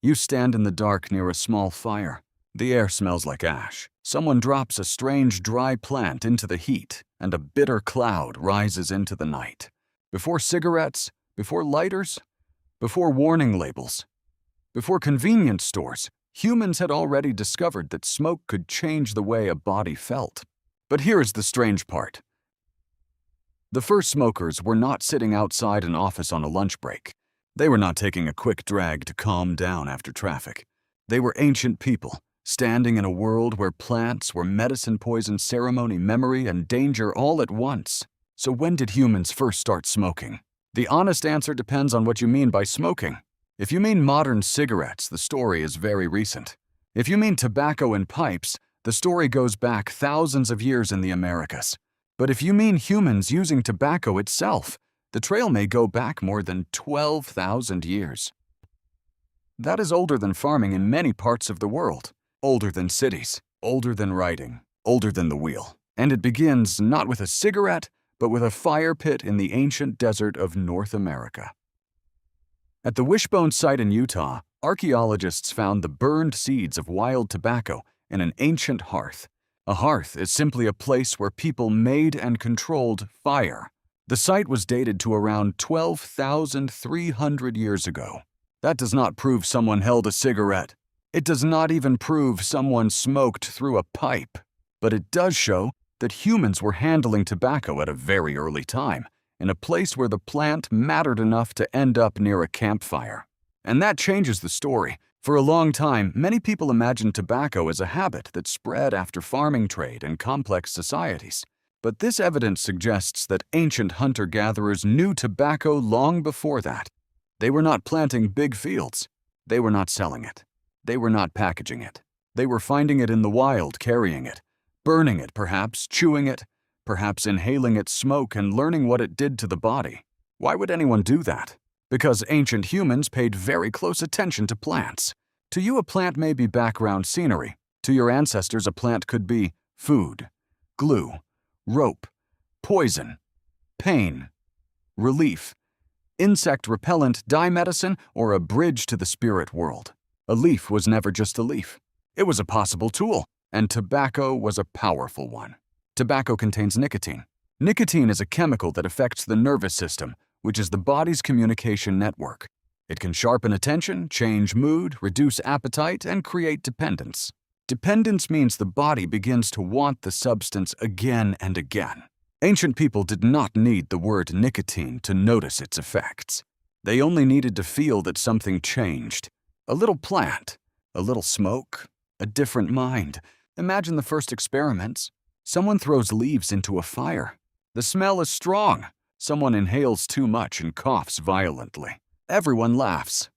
You stand in the dark near a small fire. The air smells like ash. Someone drops a strange dry plant into the heat, and a bitter cloud rises into the night. Before cigarettes, before lighters, before warning labels, before convenience stores, humans had already discovered that smoke could change the way a body felt. But here is the strange part. The first smokers were not sitting outside an office on a lunch break. They were not taking a quick drag to calm down after traffic. They were ancient people, standing in a world where plants were medicine, poison, ceremony, memory, and danger all at once. So when did humans first start smoking? The honest answer depends on what you mean by smoking. If you mean modern cigarettes, the story is very recent. If you mean tobacco and pipes, the story goes back thousands of years in the Americas. But if you mean humans using tobacco itself, the trail may go back more than 12,000 years. That is older than farming in many parts of the world. Older than cities, older than writing, older than the wheel. And it begins not with a cigarette, but with a fire pit in the ancient desert of North America. At the Wishbone site in Utah, archaeologists found the burned seeds of wild tobacco in an ancient hearth. A hearth is simply a place where people made and controlled fire. The site was dated to around 12,300 years ago. That does not prove someone held a cigarette. It does not even prove someone smoked through a pipe. But it does show that humans were handling tobacco at a very early time, in a place where the plant mattered enough to end up near a campfire. And that changes the story. For a long time, many people imagined tobacco as a habit that spread after farming trade and complex societies. But this evidence suggests that ancient hunter-gatherers knew tobacco long before that. They were not planting big fields. They were not selling it. They were not packaging it. They were finding it in the wild, carrying it, burning it perhaps, chewing it, perhaps inhaling its smoke and learning what it did to the body. Why would anyone do that? Because ancient humans paid very close attention to plants. To you, a plant may be background scenery. To your ancestors, a plant could be food, glue, rope, poison, pain, relief, insect repellent, dye medicine, or a bridge to the spirit world. A leaf was never just a leaf. It was a possible tool, and tobacco was a powerful one. Tobacco contains nicotine. Nicotine is a chemical that affects the nervous system, which is the body's communication network. It can sharpen attention, change mood, reduce appetite, and create dependence. Dependence means the body begins to want the substance again and again. Ancient people did not need the word nicotine to notice its effects. They only needed to feel that something changed. A little plant, a little smoke, a different mind. Imagine the first experiments. Someone throws leaves into a fire. The smell is strong. Someone inhales too much and coughs violently. Everyone laughs.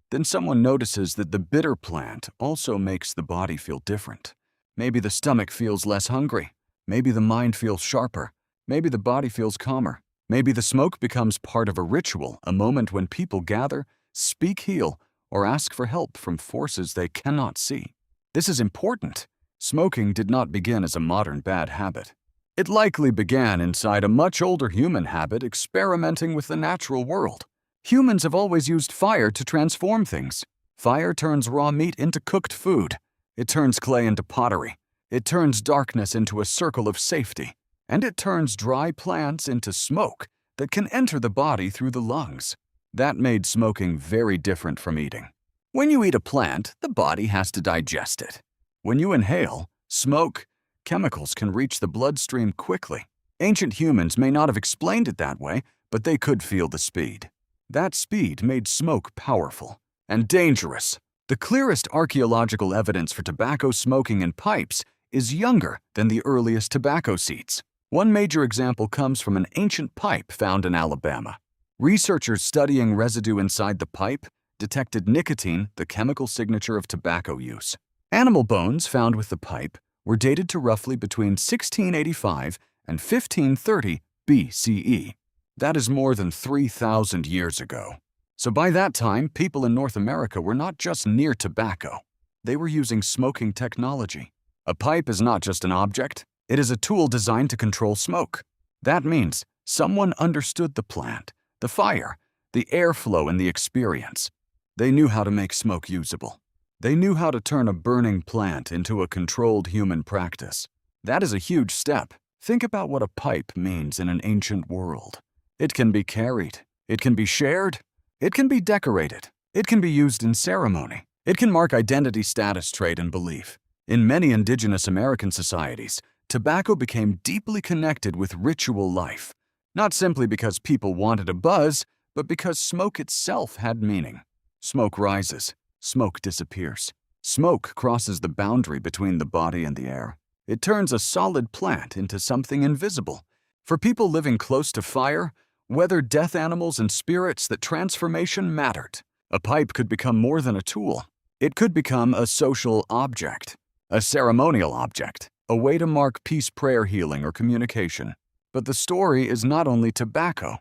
Then someone notices that the bitter plant also makes the body feel different. Maybe the stomach feels less hungry. Maybe the mind feels sharper. Maybe the body feels calmer. Maybe the smoke becomes part of a ritual, a moment when people gather, speak, heal, or ask for help from forces they cannot see. This is important. Smoking did not begin as a modern bad habit. It likely began inside a much older human habit experimenting with the natural world. Humans have always used fire to transform things. Fire turns raw meat into cooked food. It turns clay into pottery. It turns darkness into a circle of safety. And it turns dry plants into smoke that can enter the body through the lungs. That made smoking very different from eating. When you eat a plant, the body has to digest it. When you inhale, smoke, chemicals can reach the bloodstream quickly. Ancient humans may not have explained it that way, but they could feel the speed. That speed made smoke powerful and dangerous. The clearest archaeological evidence for tobacco smoking in pipes is younger than the earliest tobacco seeds. One major example comes from an ancient pipe found in Alabama. Researchers studying residue inside the pipe detected nicotine, the chemical signature of tobacco use. Animal bones found with the pipe were dated to roughly between 1685 and 1530 BCE. That is more than 3,000 years ago. So by that time, people in North America were not just near tobacco. They were using smoking technology. A pipe is not just an object. It is a tool designed to control smoke. That means someone understood the plant, the fire, the airflow, and the experience. They knew how to make smoke usable. They knew how to turn a burning plant into a controlled human practice. That is a huge step. Think about what a pipe means in an ancient world. It can be carried. It can be shared. It can be decorated. It can be used in ceremony. It can mark identity, status, trade, and belief. In many indigenous American societies, tobacco became deeply connected with ritual life, not simply because people wanted a buzz, but because smoke itself had meaning. Smoke rises. Smoke disappears. Smoke crosses the boundary between the body and the air. It turns a solid plant into something invisible. For people living close to fire, whether death animals and spirits, that transformation mattered. A pipe could become more than a tool. It could become a social object, a ceremonial object, a way to mark peace, prayer, healing, or communication. But the story is not only tobacco.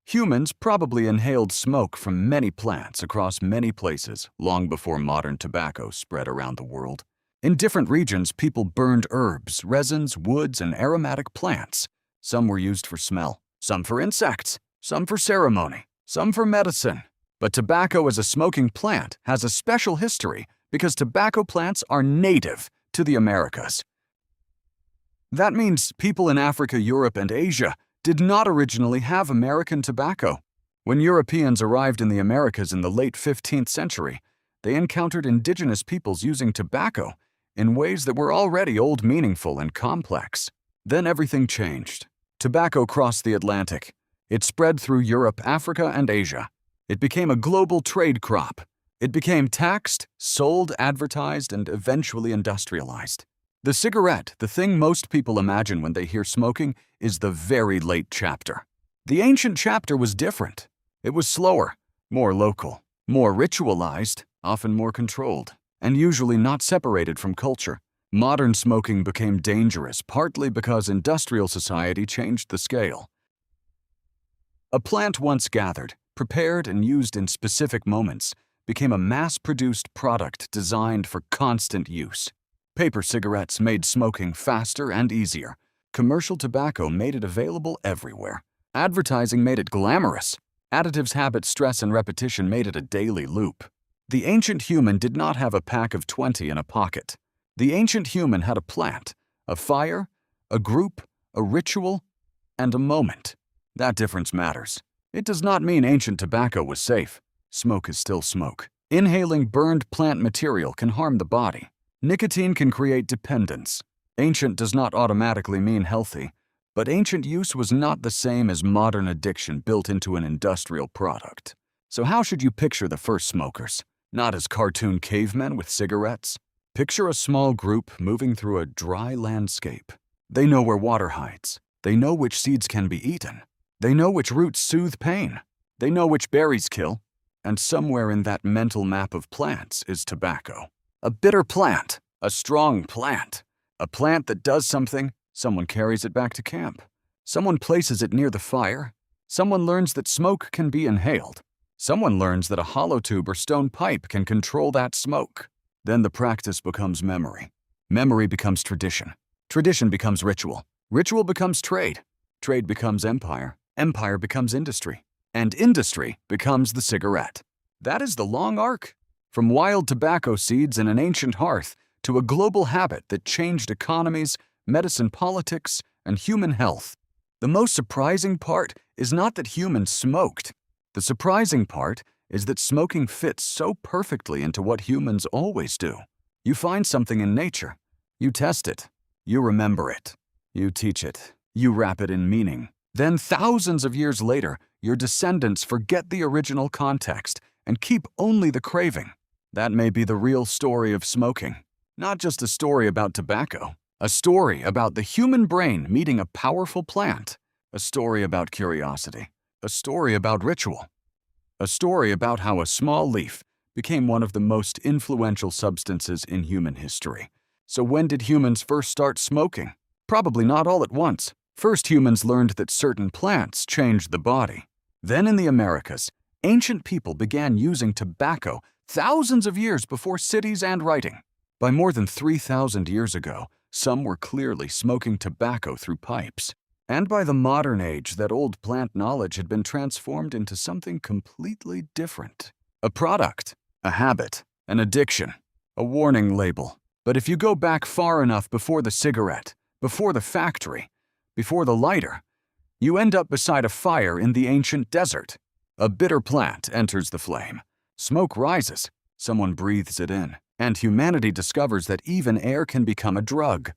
Humans probably inhaled smoke from many plants across many places long before modern tobacco spread around the world. In different regions, people burned herbs, resins, woods, and aromatic plants. Some were used for smell, some for insects, some for ceremony, some for medicine. But tobacco as a smoking plant has a special history because tobacco plants are native to the Americas. That means people in Africa, Europe, and Asia did not originally have American tobacco. When Europeans arrived in the Americas in the late 15th century, they encountered indigenous peoples using tobacco in ways that were already old, meaningful, and complex. Then everything changed. Tobacco crossed the Atlantic. It spread through Europe, Africa, and Asia. It became a global trade crop. It became taxed, sold, advertised, and eventually industrialized. The cigarette, the thing most people imagine when they hear smoking, is the very late chapter. The ancient chapter was different. It was slower, more local, more ritualized, often more controlled, and usually not separated from culture. Modern smoking became dangerous partly because industrial society changed the scale. A plant once gathered, prepared, and used in specific moments became a mass-produced product designed for constant use. Paper cigarettes made smoking faster and easier. Commercial tobacco made it available everywhere. Advertising made it glamorous. Additives, habit, stress, and repetition made it a daily loop. The ancient human did not have a pack of 20 in a pocket. The ancient human had a plant, a fire, a group, a ritual, and a moment. That difference matters. It does not mean ancient tobacco was safe. Smoke is still smoke. Inhaling burned plant material can harm the body. Nicotine can create dependence. Ancient does not automatically mean healthy, but ancient use was not the same as modern addiction built into an industrial product. So how should you picture the first smokers? Not as cartoon cavemen with cigarettes. Picture a small group moving through a dry landscape. They know where water hides. They know which seeds can be eaten. They know which roots soothe pain. They know which berries kill. And somewhere in that mental map of plants is tobacco. A bitter plant, a strong plant, a plant that does something, someone carries it back to camp. Someone places it near the fire. Someone learns that smoke can be inhaled. Someone learns that a hollow tube or stone pipe can control that smoke. Then the practice becomes memory. Memory becomes tradition. Tradition becomes ritual. Ritual becomes trade. Trade becomes empire. Empire becomes industry. And industry becomes the cigarette. That is the long arc. From wild tobacco seeds in an ancient hearth to a global habit that changed economies, medicine, politics, and human health. The most surprising part is not that humans smoked. The surprising part is that smoking fits so perfectly into what humans always do. You find something in nature. You test it. You remember it. You teach it. You wrap it in meaning. Then thousands of years later, your descendants forget the original context and keep only the craving. That may be the real story of smoking. Not just a story about tobacco. A story about the human brain meeting a powerful plant. A story about curiosity. A story about ritual. A story about how a small leaf became one of the most influential substances in human history. So when did humans first start smoking? Probably not all at once. First, humans learned that certain plants changed the body. Then in the Americas, ancient people began using tobacco thousands of years before cities and writing. By more than 3,000 years ago, some were clearly smoking tobacco through pipes. And by the modern age, that old plant knowledge had been transformed into something completely different. A product, A habit, an addiction, a warning label. But if you go back far enough before the cigarette, before the factory, before the lighter, you end up beside a fire in the ancient desert. A bitter plant enters the flame. Smoke rises, someone breathes it in, and humanity discovers that even air can become a drug.